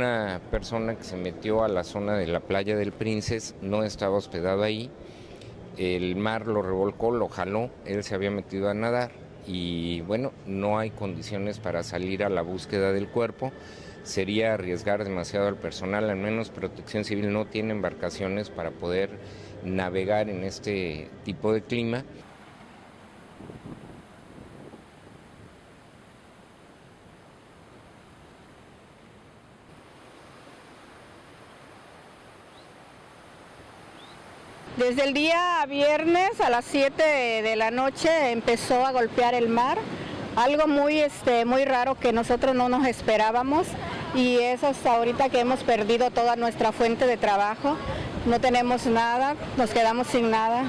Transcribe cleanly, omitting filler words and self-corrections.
Una persona que se metió a la zona de la playa del Princes no estaba hospedado ahí, el mar lo revolcó, lo jaló, él se había metido a nadar y bueno, no hay condiciones para salir a la búsqueda del cuerpo, sería arriesgar demasiado al personal, al menos Protección Civil no tiene embarcaciones para poder navegar en este tipo de clima. Desde el día viernes a las 7 de la noche empezó a golpear el mar, algo muy raro que nosotros no nos esperábamos, y es hasta ahorita que hemos perdido toda nuestra fuente de trabajo, no tenemos nada, nos quedamos sin nada.